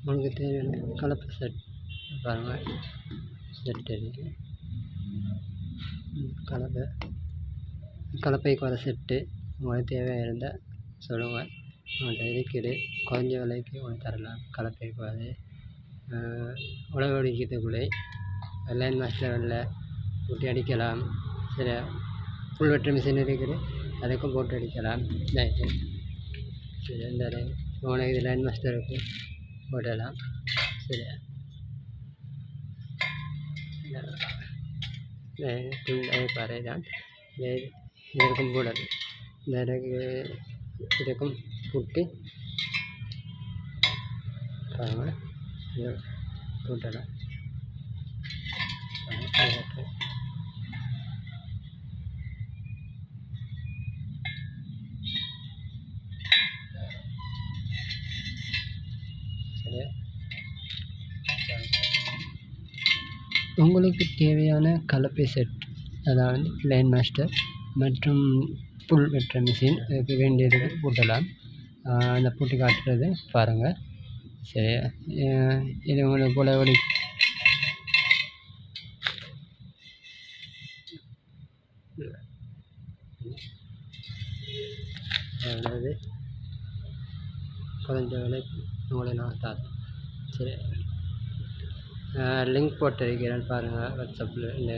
உங்களுக்கு தேவையான கலப்பு செட் பாருங்கள். செட் இருக்குது. கலப்பைக்கு வர செட்டு உங்களுக்கு தேவையாக இருந்தால் சொல்லுங்கள். உங்கள்கிட்ட இருக்குது. குறைஞ்ச விலைக்கு உங்களுக்கு தரலாம். கலப்பைக்கு வர உழவடிக்கிறதுக்குள்ளே லைன் மாஸ்டரில் போட்டு அடிக்கலாம். சரியா, புல் வெட்டுற மிஷின் இருக்குது, அதுக்கும் போட்டு அடிக்கலாம். சரி, இந்த உங்களுக்கு இது லைன் மாஸ்டருக்கு போடலாம். சரியா, துண்டை பாறை தான் இதற்கும் போடலாம். இந்த இதுக்கும் புட்டு பாருங்கள், இதை போட்டலாம். சரியா, உங்களுக்கு தேவையான கலப்பை செட், அதாவது லைன் மாஸ்டர் மற்றும் புல் வெட்டுற மிஷின், இதுக்கு வேண்டியது போட்டலாம். அந்த போட்டு காட்டுறது பாருங்கள். சரி, இது உங்களுக்கு போல அதாவது குறைஞ்ச விலைக்கு உங்களை நான் தரேன். சரி, லிங்க் போட்டிருக்கிறேன் பாருங்கள் வாட்ஸ்அப்பில். இந்த